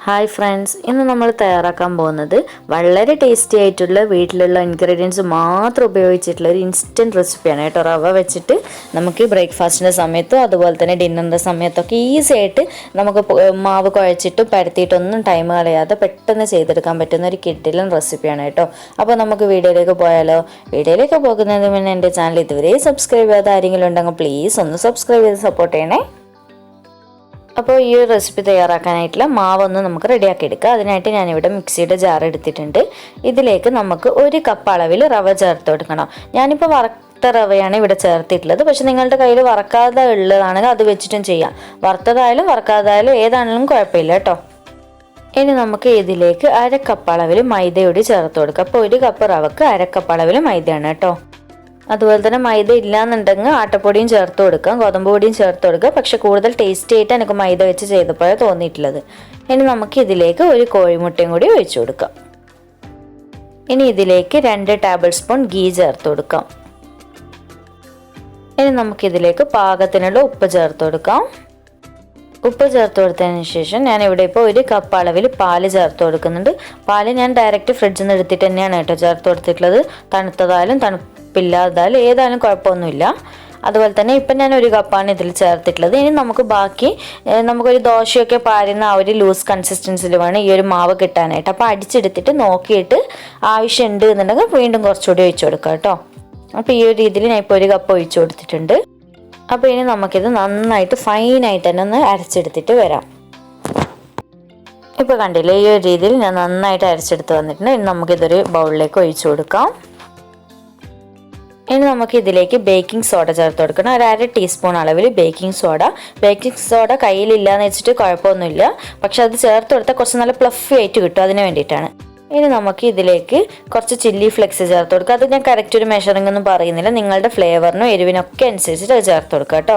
Hi friends, ഇന്ന് നമ്മൾ തയ്യാറാക്കാൻ പോകുന്നത് വളരെ ടേസ്റ്റി ആയിട്ടുള്ള വീട്ടിലുള്ള ഇൻഗ്രീഡിയൻസ് മാത്രം ഉപയോഗിച്ചിട്ടുള്ള ഒരു ഇൻസ്റ്റൻറ്റ് റെസിപ്പിയാണ് കേട്ടോ. റവ വെച്ചിട്ട് നമുക്ക് ബ്രേക്ക്ഫാസ്റ്റിൻ്റെ സമയത്തും അതുപോലെ തന്നെ ഡിന്നറിൻ്റെ സമയത്തൊക്കെ ഈസി ആയിട്ട് നമുക്ക് മാവ് കുഴച്ചിട്ടും പരത്തിയിട്ടൊന്നും ടൈം കളയാതെ പെട്ടെന്ന് ചെയ്തെടുക്കാൻ പറ്റുന്ന ഒരു കിഡിലൻ റെസിപ്പിയാണ് കേട്ടോ. അപ്പോൾ നമുക്ക് വീഡിയോയിലേക്ക് പോയാലോ? വീഡിയോയിലേക്ക് പോകുന്നതിന് മുന്നേ എൻ്റെ ചാനൽ ഇതുവരെ സബ്സ്ക്രൈബ് ചെയ്യാത്ത ആരെങ്കിലും ഉണ്ടെങ്കിൽ പ്ലീസ് ഒന്ന് സബ്സ്ക്രൈബ് ചെയ്ത് സപ്പോർട്ട് ചെയ്യണേ. അപ്പോൾ ഈ ഒരു റെസിപ്പി തയ്യാറാക്കാനായിട്ടുള്ള മാവൊന്ന് നമുക്ക് റെഡിയാക്കി എടുക്കാം. അതിനായിട്ട് ഞാനിവിടെ മിക്സിയുടെ ജാർ എടുത്തിട്ടുണ്ട്. ഇതിലേക്ക് നമുക്ക് 1 കപ്പ് അളവിൽ റവ ചേർത്ത് കൊടുക്കണം. ഞാനിപ്പോൾ വറുത്ത റവയാണ് ഇവിടെ ചേർത്തിട്ടുള്ളത്. പക്ഷെ നിങ്ങളുടെ കയ്യിൽ വറക്കാതെ ഉള്ളതാണെങ്കിൽ അത് വെച്ചിട്ടും ചെയ്യാം. വറുത്തതായാലും വറക്കാതായാലും ഏതാണെങ്കിലും കുഴപ്പമില്ല കേട്ടോ. ഇനി നമുക്ക് ഇതിലേക്ക് 1/2 കപ്പ് അളവിൽ മൈദയോട് ചേർത്ത് കൊടുക്കാം. അപ്പോൾ 1 കപ്പ് റവക്ക് 1/2 കപ്പ് അളവിൽ മൈദയാണ് കേട്ടോ. അതുപോലെ തന്നെ മൈദ ഇല്ലാന്നുണ്ടെങ്കിൽ ആട്ടപ്പൊടിയും ചേർത്ത് കൊടുക്കാം, ഗോതമ്പ് പൊടിയും ചേർത്ത് കൊടുക്കുക. പക്ഷെ കൂടുതൽ ടേസ്റ്റി ആയിട്ട് എനിക്ക് മൈദ വെച്ച് ചെയ്തപ്പോഴാണ് തോന്നിയിട്ടുള്ളത്. ഇനി നമുക്ക് ഇതിലേക്ക് 1 കോഴിമുട്ടയും കൂടി ഒഴിച്ചു കൊടുക്കാം. ഇനി ഇതിലേക്ക് 2 ടേബിൾ സ്പൂൺ ഗീ ചേർത്ത് കൊടുക്കാം. ഇനി നമുക്കിതിലേക്ക് പാകത്തിനുള്ള ഉപ്പ് ചേർത്ത് കൊടുക്കാം. ഉപ്പ് ചേർത്ത് കൊടുത്തതിന് ശേഷം ഞാനിവിടെ ഇപ്പോൾ 1 കപ്പ് അളവിൽ പാല് ചേർത്ത് കൊടുക്കുന്നുണ്ട്. പാല് ഞാൻ ഡയറക്റ്റ് ഫ്രിഡ്ജിൽ നിന്ന് എടുത്തിട്ട് തന്നെയാണ് കേട്ടോ ചേർത്ത് കൊടുത്തിട്ടുള്ളത്. തണുത്തതായാലും തണുപ്പില്ലാതായാലും ഏതായാലും കുഴപ്പമൊന്നുമില്ല. അതുപോലെ തന്നെ ഇപ്പം ഞാൻ 1 കപ്പാണ് ഇതിൽ ചേർത്തിട്ടുള്ളത്. ഇനി നമുക്ക് ബാക്കി നമുക്കൊരു ദോശയൊക്കെ പാരുന്ന ആ ഒരു ലൂസ് കൺസിസ്റ്റൻസിൽ വേണം ഈ ഒരു മാവ് കിട്ടാനായിട്ട്. അപ്പോൾ അടിച്ചെടുത്തിട്ട് നോക്കിയിട്ട് ആവശ്യമുണ്ട് എന്നുണ്ടെങ്കിൽ വീണ്ടും കുറച്ചുകൂടി ഒഴിച്ചു കൊടുക്കാം കേട്ടോ. അപ്പോൾ ഈ ഒരു രീതിയിൽ ഞാൻ ഇപ്പോൾ 1 കപ്പ് ഒഴിച്ചു കൊടുത്തിട്ടുണ്ട്. അപ്പോൾ ഇനി നമുക്കിത് നന്നായിട്ട് ഫൈനായിട്ട് തന്നെ ഒന്ന് അരച്ചെടുത്തിട്ട് വരാം. ഇപ്പോൾ കണ്ടില്ലേ, ഈ ഒരു രീതിയിൽ ഞാൻ നന്നായിട്ട് അരച്ചെടുത്ത് വന്നിട്ടുണ്ട്. ഇനി നമുക്കിതൊരു ബൗളിലേക്ക് ഒഴിച്ചു കൊടുക്കാം. ഇനി നമുക്ക് ഇതിലേക്ക് ബേക്കിംഗ് സോഡ ചേർത്ത് കൊടുക്കണം. ഒരു 1/2 ടീസ്പൂൺ അളവിൽ ബേക്കിംഗ് സോഡ കയ്യിലില്ലാന്ന് വെച്ചിട്ട് കുഴപ്പമൊന്നുമില്ല. പക്ഷെ അത് ചേർത്ത് കൊടുത്താൽ കുറച്ച് നല്ല ഫ്ലഫി ആയിട്ട് കിട്ടും, അതിന് വേണ്ടിയിട്ടാണ്. ഇനി നമുക്ക് ഇതിലേക്ക് കുറച്ച് ചില്ലി ഫ്ലെക്സ് ചേർത്ത് കൊടുക്കുക. അത് ഞാൻ കറക്റ്റ് ഒരു മെഷറിംഗ് ഒന്നും പറയുന്നില്ല, നിങ്ങളുടെ ഫ്ലേവറിനും എരിവിനൊക്കെ അനുസരിച്ചിട്ട് അത് ചേർത്ത് കൊടുക്കുക കേട്ടോ.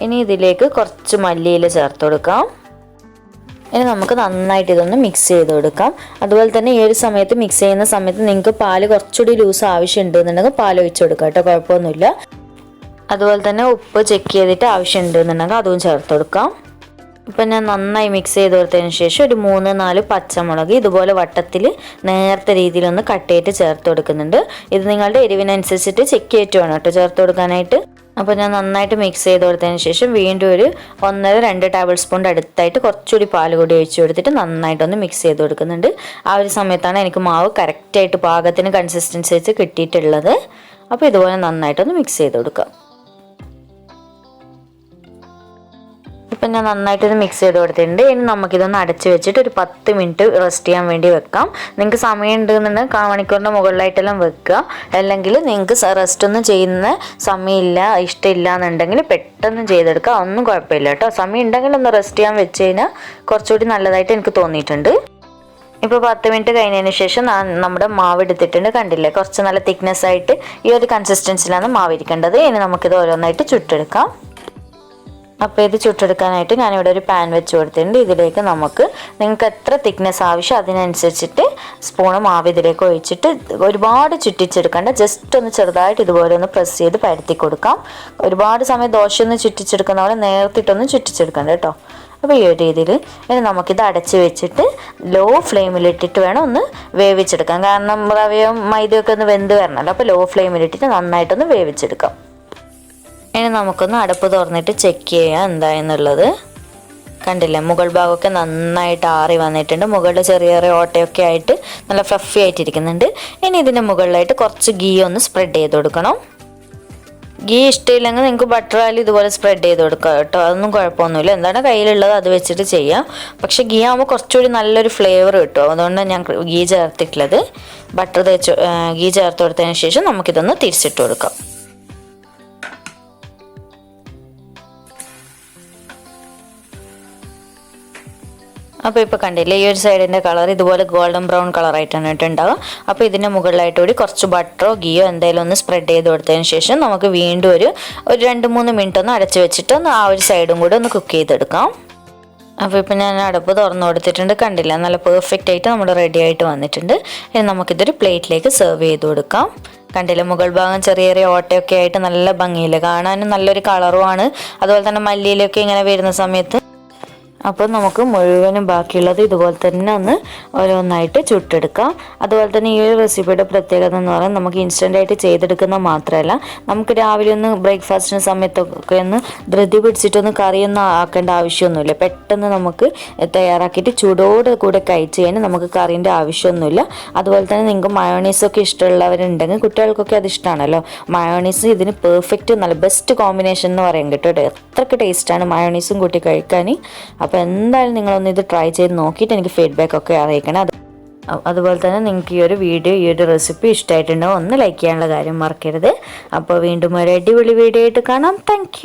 ഇനി ഇതിലേക്ക് കുറച്ച് മല്ലിയില ചേർത്ത് കൊടുക്കാം. ഇനി നമുക്ക് നന്നായിട്ട് ഇതൊന്ന് മിക്സ് ചെയ്ത് കൊടുക്കാം. അതുപോലെ തന്നെ ഈ ഒരു സമയത്ത് മിക്സ് ചെയ്യുന്ന സമയത്ത് നിങ്ങൾക്ക് പാല് കുറച്ചുകൂടി ലൂസ് ആവശ്യമുണ്ട് എന്നുണ്ടെങ്കിൽ പാൽ ഒഴിച്ചു കൊടുക്കാം കേട്ടോ, കുഴപ്പമൊന്നുമില്ല. അതുപോലെ തന്നെ ഉപ്പ് ചെക്ക് ചെയ്തിട്ട് ആവശ്യമുണ്ട് എന്നുണ്ടെങ്കിൽ അതും ചേർത്ത് കൊടുക്കാം. ഇപ്പം ഞാൻ നന്നായി മിക്സ് ചെയ്ത് കൊടുത്തതിന് ശേഷം ഒരു 3-4 പച്ചമുളക് ഇതുപോലെ വട്ടത്തിൽ നേർത്ത രീതിയിലൊന്ന് കട്ട് ചെയ്തിട്ട് ചേർത്ത് കൊടുക്കുന്നുണ്ട്. ഇത് നിങ്ങളുടെ എരിവിനനുസരിച്ചിട്ട് ചെക്ക് ചെയ്തിട്ട് വേണം കേട്ടോ ചേർത്ത് കൊടുക്കാനായിട്ട്. അപ്പോൾ ഞാൻ നന്നായിട്ട് മിക്സ് ചെയ്ത് കൊടുത്തതിന് ശേഷം വീണ്ടും ഒരു 1.5-2 ടേബിൾ സ്പൂണിൻ്റെ അടുത്തായിട്ട് കുറച്ചുകൂടി പാൽ കൂടി ഒഴിച്ചു കൊടുത്തിട്ട് നന്നായിട്ടൊന്ന് മിക്സ് ചെയ്ത് കൊടുക്കുന്നുണ്ട്. ആ ഒരു സമയത്താണ് എനിക്ക് മാവ് കറക്റ്റായിട്ട് പാകത്തിന് കൺസിസ്റ്റൻസി വെച്ച് കിട്ടിയിട്ടുള്ളത്. അപ്പോൾ ഇതുപോലെ നന്നായിട്ടൊന്ന് മിക്സ് ചെയ്ത് കൊടുക്കാം. ഇപ്പം ഞാൻ നന്നായിട്ടൊന്ന് മിക്സ് ചെയ്ത് കൊടുത്തിട്ടുണ്ട്. ഇനി നമുക്കിതൊന്ന് അടച്ച് വെച്ചിട്ട് ഒരു 10 മിനിറ്റ് റെസ്റ്റ് ചെയ്യാൻ വേണ്ടി വെക്കാം. നിങ്ങൾക്ക് സമയം ഉണ്ടെന്നുണ്ടെങ്കിൽ 1 മണിക്കൂറിൻ്റെ മുകളിലായിട്ടെല്ലാം വെക്കുക. അല്ലെങ്കിൽ നിങ്ങൾക്ക് റെസ്റ്റ് ഒന്നും ചെയ്യുന്ന സമയമില്ല, ഇഷ്ടമില്ല എന്നുണ്ടെങ്കിൽ പെട്ടെന്ന് ചെയ്തെടുക്കുക, ഒന്നും കുഴപ്പമില്ല കേട്ടോ. സമയം ഉണ്ടെങ്കിൽ ഒന്ന് റെസ്റ്റ് ചെയ്യാൻ വെച്ച് കഴിഞ്ഞാൽ കുറച്ചുകൂടി നല്ലതായിട്ട് എനിക്ക് തോന്നിയിട്ടുണ്ട്. ഇപ്പോൾ 10 മിനിറ്റ് കഴിഞ്ഞതിന് ശേഷം നമ്മുടെ മാവ് എടുത്തിട്ടുണ്ട്. കണ്ടില്ലേ, കുറച്ച് നല്ല തിക്നെസ് ആയിട്ട് ഈ ഒരു കൺസിസ്റ്റൻസിലാണ് മാവ് ഇരിക്കേണ്ടത്. ഇനി നമുക്കിത് ഓരോന്നായിട്ട് ചുട്ടെടുക്കാം. അപ്പോൾ ഇത് ചുട്ടെടുക്കാനായിട്ട് ഞാനിവിടെ ഒരു പാൻ വെച്ച് കൊടുത്തിട്ടുണ്ട്. ഇതിലേക്ക് നിങ്ങൾക്ക് എത്ര തിക്നെസ് ആവശ്യം അതിനനുസരിച്ചിട്ട് സ്പൂണ് മാവ് ഇതിലേക്ക് ഒഴിച്ചിട്ട് ഒരുപാട് ചുറ്റിച്ചെടുക്കണ്ട, ജസ്റ്റ് ഒന്ന് ചെറുതായിട്ട് ഇതുപോലെ ഒന്ന് പ്രസ് ചെയ്ത് പരത്തി കൊടുക്കാം. ഒരുപാട് സമയം ദോശ ഒന്ന് ചുറ്റിച്ചെടുക്കുന്ന പോലെ നേർത്തിട്ടൊന്നും ചുറ്റിച്ചെടുക്കണ്ട കേട്ടോ. അപ്പോൾ ഈ ഒരു രീതിയിൽ ഇനി നമുക്കിത് അടച്ച് വെച്ചിട്ട് ലോ ഫ്ലെയിമിലിട്ടിട്ട് വേണം ഒന്ന് വേവിച്ചെടുക്കാം. കാരണം റവയും മൈദയൊക്കെ ഒന്ന് വെന്ത് വരണമല്ലോ. അപ്പോൾ ലോ ഫ്ലെയിമിലിട്ടിട്ട് നന്നായിട്ടൊന്ന് വേവിച്ചെടുക്കാം. ഇനി നമുക്കൊന്ന് അടുപ്പ് തുറന്നിട്ട് ചെക്ക് ചെയ്യാം എന്തായെന്നുള്ളത്. കണ്ടില്ലേ, മുകൾ ഭാഗമൊക്കെ നന്നായിട്ട് ആറി വന്നിട്ടുണ്ട്. മുകളിൽ ചെറിയ ചെറിയ ഓട്ടയൊക്കെ ആയിട്ട് നല്ല ഫ്ലഫി ആയിട്ടിരിക്കുന്നുണ്ട്. ഇനി ഇതിൻ്റെ മുകളിലായിട്ട് കുറച്ച് ഗീ ഒന്ന് സ്പ്രെഡ് ചെയ്ത് കൊടുക്കണം. ഗീ ഇഷ്ടമില്ലെങ്കിൽ നിങ്ങൾക്ക് ബട്ടർ ആയാലും ഇതുപോലെ സ്പ്രെഡ് ചെയ്ത് കൊടുക്കാം കേട്ടോ, അതൊന്നും കുഴപ്പമൊന്നുമില്ല. എന്താണ് കയ്യിലുള്ളത് അത് വെച്ചിട്ട് ചെയ്യാം. പക്ഷേ ഗീ ആകുമ്പോൾ കുറച്ചുകൂടി നല്ലൊരു ഫ്ലേവർ കിട്ടും, അതുകൊണ്ടാണ് ഞാൻ ഗീ ചേർത്തിട്ടുള്ളത്. ഗീ ചേർത്ത് കൊടുത്തതിന് ശേഷം നമുക്കിതൊന്ന് തിരിച്ചിട്ട് കൊടുക്കാം. അപ്പോൾ ഇപ്പോൾ കണ്ടില്ലേ, ഈ ഒരു സൈഡിൻ്റെ കളർ ഇതുപോലെ ഗോൾഡൻ ബ്രൗൺ കളറായിട്ടാണ് ഉണ്ടാവുക. അപ്പോൾ ഇതിൻ്റെ മുകളിലായിട്ട് കൂടി കുറച്ച് ബട്ടറോ ഗീയോ എന്തെങ്കിലും ഒന്ന് സ്പ്രെഡ് ചെയ്ത് കൊടുത്തതിന് ശേഷം നമുക്ക് വീണ്ടും ഒരു 2-3 മിനിറ്റ് ഒന്ന് അടച്ചു വെച്ചിട്ട് ആ ഒരു സൈഡും കൂടി ഒന്ന് കുക്ക് ചെയ്തെടുക്കാം. അപ്പോൾ ഇപ്പോൾ ഞാൻ അടുപ്പ് തുറന്നു കൊടുത്തിട്ടുണ്ട്. കണ്ടില്ല, നല്ല പെർഫെക്റ്റ് ആയിട്ട് നമ്മൾ റെഡി ആയിട്ട് വന്നിട്ടുണ്ട്. ഇനി നമുക്കിതൊരു പ്ലേറ്റിലേക്ക് സെർവ് ചെയ്ത് കൊടുക്കാം. കണ്ടില്ലേ, മുകൾ ഭാഗം ചെറിയ ചെറിയ ഓട്ടയൊക്കെ ആയിട്ട് നല്ല ഭംഗിയില്ലേ, കാണാനും നല്ലൊരു കളറുമാണ്. അതുപോലെ തന്നെ മല്ലിയിലൊക്കെ ഇങ്ങനെ വരുന്ന സമയത്ത് അപ്പോൾ നമുക്ക് മുഴുവനും ബാക്കിയുള്ളത് ഇതുപോലെ തന്നെ ഒന്ന് ഓരോന്നായിട്ട് ചുട്ടെടുക്കാം. അതുപോലെ തന്നെ ഈ ഒരു റെസിപ്പിയുടെ പ്രത്യേകത എന്ന് പറയുന്നത് നമുക്ക് ഇൻസ്റ്റൻ്റായിട്ട് ചെയ്തെടുക്കുന്ന മാത്രമല്ല, നമുക്ക് രാവിലെ ഒന്ന് ബ്രേക്ക്ഫാസ്റ്റിന് സമയത്തൊക്കെ ഒന്ന് ധൃതി പിടിച്ചിട്ടൊന്ന് കറിയൊന്നും ആക്കേണ്ട ആവശ്യമൊന്നുമില്ല. പെട്ടെന്ന് നമുക്ക് തയ്യാറാക്കിയിട്ട് ചൂടോട് കൂടെ കഴിച്ച് കഴിഞ്ഞാൽ നമുക്ക് കറീൻ്റെ ആവശ്യമൊന്നുമില്ല. അതുപോലെ തന്നെ നിങ്ങൾക്ക് മയോണീസൊക്കെ ഇഷ്ടമുള്ളവരുണ്ടെങ്കിൽ, കുട്ടികൾക്കൊക്കെ അത് ഇഷ്ടമാണല്ലോ, മയോണീസ് ഇതിന് പെർഫെക്റ്റ് നല്ല ബെസ്റ്റ് കോമ്പിനേഷൻ എന്ന് പറയാൻ കേട്ടോ. അത്രയ്ക്ക് ടേസ്റ്റാണ് മയോണീസും കൂട്ടി കഴിക്കാൻ. അപ്പോൾ എന്തായാലും നിങ്ങളൊന്ന് ഇത് ട്രൈ ചെയ്ത് നോക്കിയിട്ട് എനിക്ക് ഫീഡ്ബാക്ക് ഒക്കെ അറിയിക്കണം. അതുപോലെ തന്നെ നിങ്ങൾക്ക് ഈ ഒരു വീഡിയോ, ഈ ഒരു റെസിപ്പി ഇഷ്ടമായിട്ടുണ്ടോ ഒന്ന് ലൈക്ക് ചെയ്യാനുള്ള കാര്യം മറക്കരുത്. അപ്പോൾ വീണ്ടും ഒരു അടിപൊളി വീഡിയോ ആയിട്ട് കാണാം. താങ്ക്